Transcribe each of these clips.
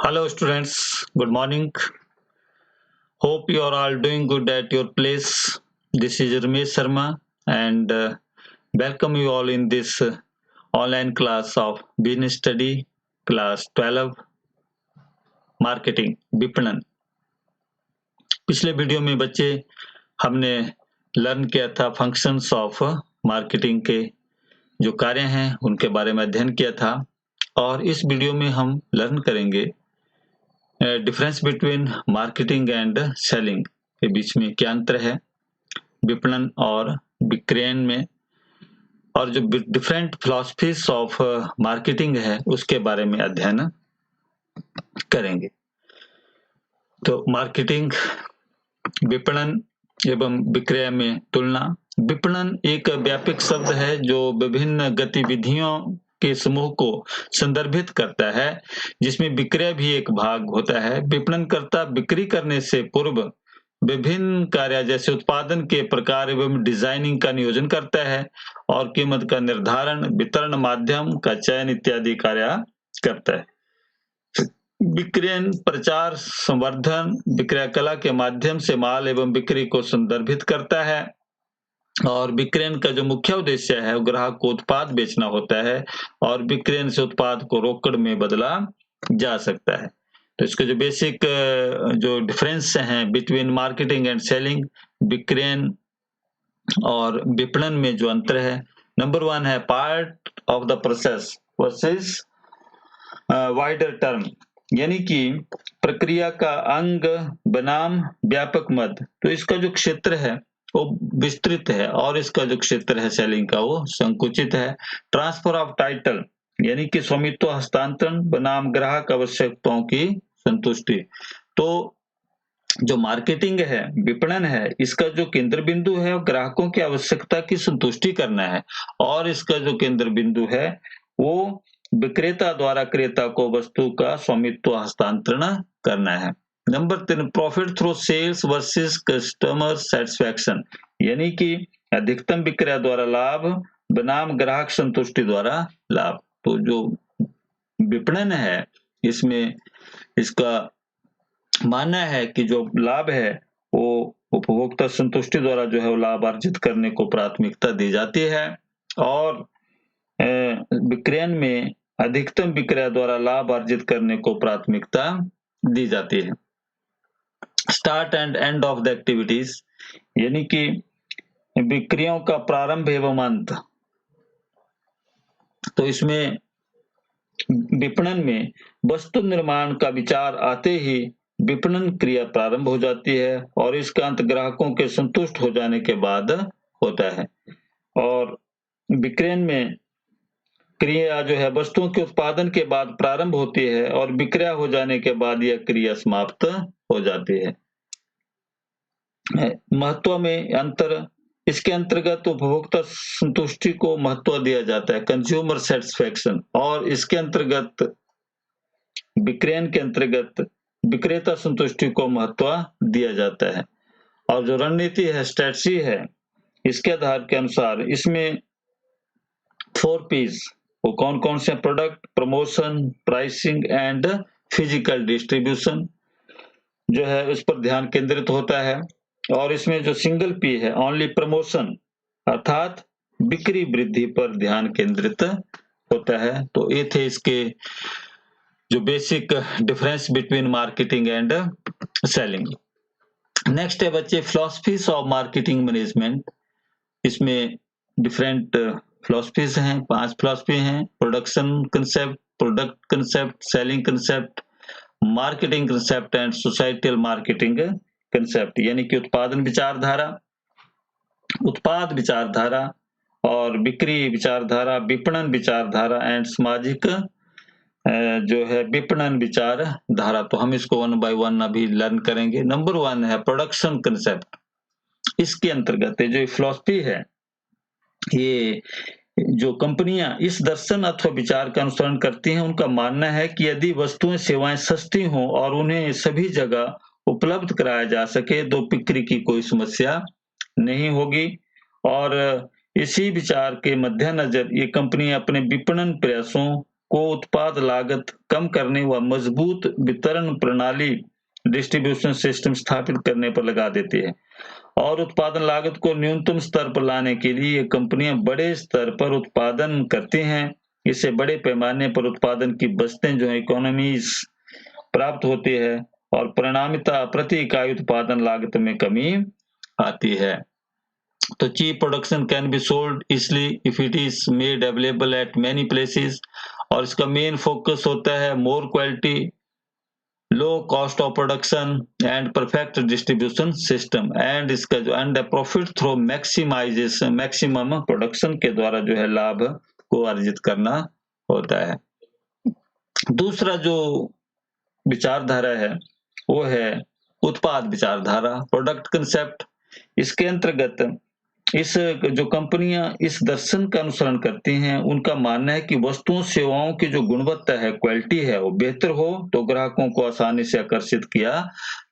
Hello, students. Good morning. Hope you are all doing good at your place. This is Ramesh Sharma, and welcome you all in this online class of Business Study, class 12, Marketing, विपणन. पिछले video में बच्चे हमने learn किया था functions of marketing के जो कार्य हैं उनके बारे में अध्ययन किया था, और इस वीडियो में हम लर्न करेंगे difference between marketing and selling के बीच में क्या अंतर है विपणन और विक्रयण में, और जो डिफरेंट फिलॉसफीज ऑफ मार्केटिंग है उसके बारे में अध्ययन करेंगे. तो मार्केटिंग, विपणन एवं विक्रय में तुलना. विपणन एक व्यापक शब्द है जो विभिन्न गतिविधियों के समूह को संदर्भित करता है, जिसमें विक्रय भी एक भाग होता है. विपणनकर्ता बिक्री करने से पूर्व विभिन्न कार्य जैसे उत्पादन के प्रकार एवं डिजाइनिंग का नियोजन करता है और कीमत का निर्धारण, वितरण माध्यम का चयन इत्यादि कार्य करता है. विक्रयण प्रचार, संवर्धन, विक्रय कला के माध्यम से माल एवं बिक्री को संदर्भित करता है, और विक्रयण का जो मुख्य उद्देश्य है वो ग्राहक को उत्पाद बेचना होता है, और विक्रयण से उत्पाद को रोकड़ में बदला जा सकता है. तो इसके जो बेसिक जो डिफरेंस हैं बिटवीन मार्केटिंग एंड सेलिंग, विक्रयण और विपणन में जो अंतर है, नंबर 1 है part of the process versus wider term, यानी कि प्रक्रिया का अंग बनाम व्यापक मद. तो इसका जो क्षेत्र है वो विस्तृत है और इसका जो क्षेत्र है सेलिंग का वो संकुचित है. ट्रांसफर ऑफ टाइटल, यानी कि स्वामित्व हस्तांतरण बनाम ग्राहक आवश्यकताओं की संतुष्टि. तो जो मार्केटिंग है, विपणन है, इसका जो केंद्र बिंदु है वो ग्राहकों की आवश्यकता की संतुष्टि करना है, और इसका जो केंद्र बिंदु है वो विक्रेता द्वारा क्रेता को वस्तु का स्वामित्व हस्तांतरण करना है. Number 3, profit through sales versus customer satisfaction, यानी कि अधिकतम विक्रय द्वारा लाभ बनाम ग्राहक संतुष्टि द्वारा लाभ. तो जो विपणन है इसमें इसका मानना है कि जो लाभ है वो उपभोक्ता संतुष्टि द्वारा जो है वो लाभ अर्जित करने को प्राथमिकता दी जाती है, और विक्रयण में अधिकतम विक्रय द्वारा लाभ अर्जित करने को प्राथमिकता दी जाती है. Start and end of the activities, यानी कि विक्रियों का प्रारंभ एवं अंत. तो इसमें विपणन में वस्तु निर्माण का विचार आते ही विपणन क्रिया प्रारंभ हो जाती है, और इसका अंत ग्राहकों के संतुष्ट हो जाने के बाद होता है. और विक्रयण में क्रिया जो है वस्तुओं के उत्पादन के बाद प्रारंभ होती है और विक्रय हो जाने के बाद यह क्रिया समाप्त हो जाती है. महत्व में अंतर, इसके अंतर्गत उपभोक्ता संतुष्टि को महत्व दिया जाता है, कंज्यूमर सेटिस्फैक्शन, और इसके अंतर्गत विक्रयण के अंतर्गत विक्रेता संतुष्टि को महत्व दिया जाता है. और जो रणनीति है, स्ट्रेटजी है, इसके आधार के अनुसार इसमें 4 P's वो कौन कौन से? Product, promotion, pricing and physical distribution जो है उस पर ध्यान केंद्रित होता है. और इसमें जो सिंगल P है, ओनली प्रमोशन, अर्थात बिक्री वृद्धि पर ध्यान केंद्रित होता है. तो ये थे इसके जो basic difference between marketing and selling. Next है बच्चे फिलॉसफीज ऑफ मार्केटिंग मैनेजमेंट. इसमें डिफरेंट फिलॉसफीज हैं, 5 फिलॉसफी हैं. Production concept, product concept, selling concept, marketing concept and societal marketing concept, यानी कि उत्पादन विचारधारा, उत्पाद विचारधारा और बिक्री विचारधारा, विपणन विचारधारा एंड सामाजिक जो है विपणन विचारधारा. तो हम इसको 1 by 1 अभी लर्न करेंगे. नंबर 1 है प्रोडक्शन कंसेप्ट. इसके अंतर्गत जो फिलॉसफी है, ये जो कंपनियां इस दर्शन अथवा विचार का अनुसरण करती हैं, उनका मानना है कि यदि वस्तुएं सेवाएं सस्ती हों और उन्हें सभी जगह उपलब्ध कराया जा सके तो बिक्री की कोई समस्या नहीं होगी. और इसी विचार के मद्देनजर ये कंपनी अपने विपणन प्रयासों को उत्पाद लागत कम करने व मजबूत वितरण प्रणाली डिस्ट्रीब्यूशन सिस्टम स्थापित करने पर लगा देती है और उत्पादन लागत को न्यूनतम स्तर पर लाने के लिए ये कंपनियां बड़े स्तर पर उत्पादन करती हैं। इससे बड़े पैमाने पर उत्पादन की बचतें जो है इकोनॉमीज प्राप्त होती है और परिणामिता प्रति इकाई उत्पादन लागत में कमी आती है। तो cheap production can be sold easily if it is made available at many places और इसका मेन फोकस होता है more quality, low cost of production and perfect distribution system and इसका जो end profit through maximisation maximum production के द्वारा जो है लाभ को अर्जित करना होता है। दूसरा जो विचारधारा है वो है उत्पाद विचारधारा, प्रोडक्ट कंसेप्ट। इसके अंतर्गत इस जो कंपनियां इस दर्शन का अनुसरण करती हैं उनका मानना है कि वस्तुओं सेवाओं की जो गुणवत्ता है, क्वालिटी है, वो बेहतर हो तो ग्राहकों को आसानी से आकर्षित किया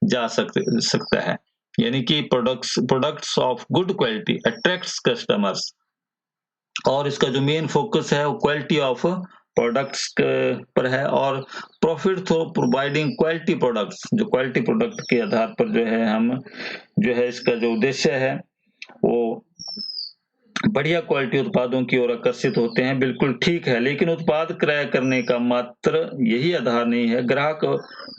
जा सकता है। यानी कि products of good quality attracts customers और इसका जो मेन फोकस है वो क्वालिटी ऑफ प्रोडक्ट्स पर है और profit through providing quality products, जो क्वालिटी प्रोडक्ट के आधार पर जो है हम जो है इसका जो उद्देश्य है वो बढ़िया क्वालिटी उत्पादों की ओर आकर्षित होते हैं। बिल्कुल ठीक है, लेकिन उत्पाद क्रय करने का मात्र यही आधार नहीं है। ग्राहक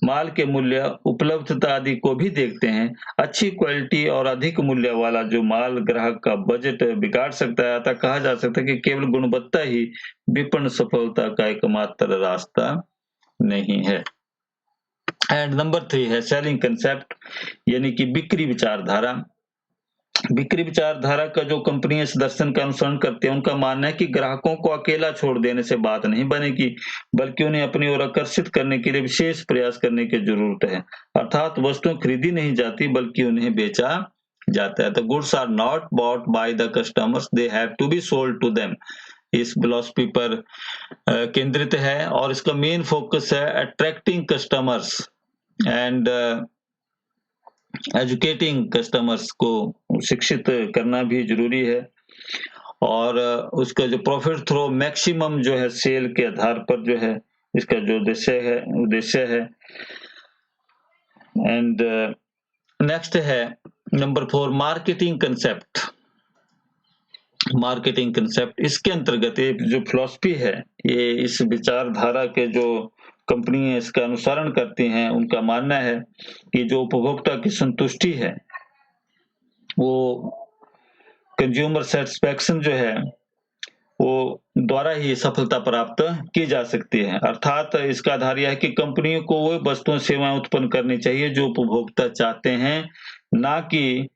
माल के मूल्य, उपलब्धता आदि को भी देखते हैं। अच्छी क्वालिटी और अधिक मूल्य वाला जो माल ग्राहक का बजट बिगाड़ सकता है, अतः कहा जा सकता है कि केवल गुणवत्ता ही विपणन सफलता का एकमात्र रास्ता नहीं है। एंड नंबर 3 है सेलिंग कंसेप्ट, यानी कि बिक्री विचारधारा। बिक्री विचारधारा का जो कंपनी इस दर्शन का अनुसरण करते हैं उनका मानना है कि ग्राहकों को अकेला छोड़ देने से बात नहीं बनेगी, बल्कि उन्हें अपनी ओर आकर्षित करने के लिए विशेष प्रयास करने की जरूरत है। अर्थात वस्तुएं खरीदी नहीं जाती बल्कि उन्हें बेचा जाता है। The goods are not bought by the customers, they have to be sold to them. इस फिलॉसफी पर केंद्रित है और इसका मेन फोकस है attracting customers and educating customers को शिक्षित करना भी जरूरी है और उसका जो प्रॉफिट थ्रू मैक्सिमम जो है सेल के आधार पर जो है इसका जो उद्देश्य है। एंड नेक्स्ट है number 4 marketing concept. Marketing concept इसके अंतर्गत ये जो फिलॉसफी है, ये इस विचारधारा के जो कंपनियां इसका अनुसरण करती हैं उनका मानना है कि जो उपभोक्ता की संतुष्टि है वो कंज्यूमर सेटिस्फैक्शन जो है वो द्वारा ही सफलता प्राप्त की जा सकती है। अर्थात इसका आधार यह है कि कंपनियों को वो वस्तुएं सेवाएं उत्पन्न करनी चाहिए जो उपभोक्ता चाहते हैं, ना कि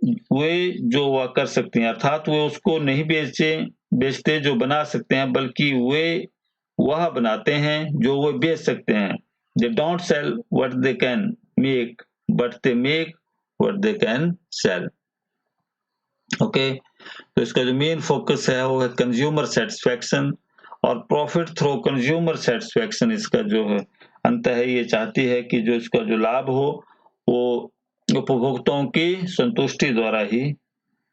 वे जो वह कर सकती हैं। अर्थात वे उसको नहीं बेचते जो बना सकते हैं, बल्कि वे वह बनाते हैं जो वो बेच सकते हैं। They don't sell what they can make, but they make what they can sell. Okay, तो इसका जो मेन फोकस है वो है कंज्यूमर सेटिस्फैक्शन और प्रॉफिट थ्रू कंज्यूमर सेटिस्फैक्शन। इसका जो है अंत है ये चाहती है कि जो इसका जो लाभ हो वो उपभोक्ताओं की संतुष्टि द्वारा ही,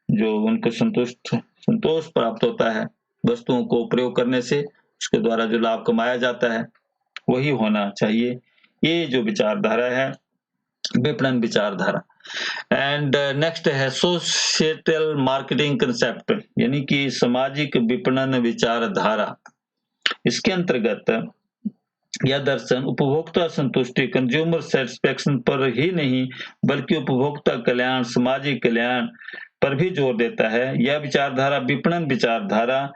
जो उनको संतोष प्राप्त होता है वस्तुओं को प्रयोग करने से, उसके द्वारा जो लाभ कमाया जाता है वही होना चाहिए। ये जो विचारधारा है विपणन विचारधारा। एंड नेक्स्ट है सोशिएटल मार्केटिंग कंसेप्ट, यानी कि सामाजिक विपणन विचारधारा। इसके अंतर्गत यह दर्शन उपभोक्ता संतुष्टि कंज्यूमर सेटिस्फैक्शन पर ही नहीं बल्कि उपभोक्ता कल्याण, सामाजिक कल्याण पर भी जोर देता है। यह विचारधारा विपणन विचारधारा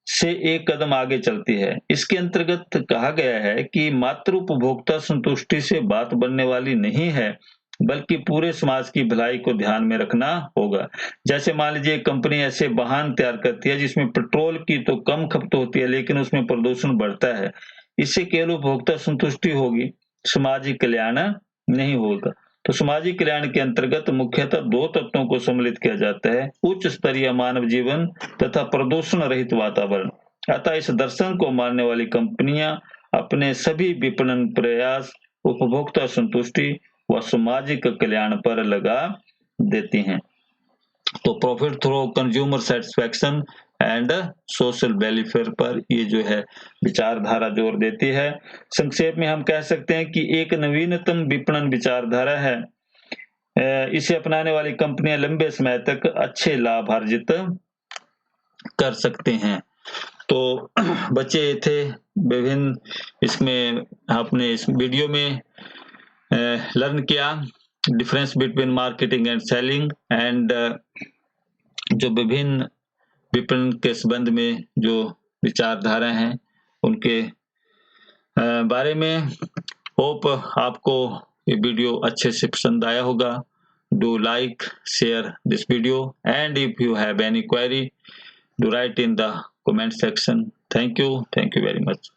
से एक कदम आगे चलती है। इसके अंतर्गत कहा गया है कि मात्र उपभोक्ता संतुष्टि से बात बनने वाली नहीं है, बल्कि पूरे समाज की भलाई को ध्यान में रखना होगा। जैसे मान लीजिए कंपनी ऐसे वाहन तैयार करती है जिसमें पेट्रोल की तो कम खपत होती है लेकिन उसमें प्रदूषण बढ़ता है। इससे केवल उपभोक्ता संतुष्टि होगी, सामाजिक कल्याण नहीं होगा। तो सामाजिक कल्याण के अंतर्गत मुख्यतः 2 तत्वों को सम्मिलित किया जाता है, उच्च स्तरीय मानव जीवन तथा प्रदूषण रहित वातावरण। अतः इस दर्शन को मानने वाली कंपनियां अपने सभी विपणन प्रयास उपभोक्ता संतुष्टि व सामाजिक कल्याण पर लगा देती हैं। तो profit through consumer satisfaction and social welfare पर ये जो है विचारधारा जोर देती है। संक्षेप में हम कह सकते हैं कि एक नवीनतम विपणन विचारधारा है। इसे अपनाने वाली कंपनियां लंबे समय तक अच्छे लाभ अर्जित कर सकते हैं। तो बच्चे थे विभिन्न, इसमें आपने इस वीडियो में लर्न किया difference between marketing and selling and जो विभिन्न विपणन के संबंध में जो विचारधारा हैं उनके बारे में। होप आपको ये वीडियो अच्छे से पसंद आया होगा। Do like, share this video, and if you have any query, do write in the comment section. Thank you very much.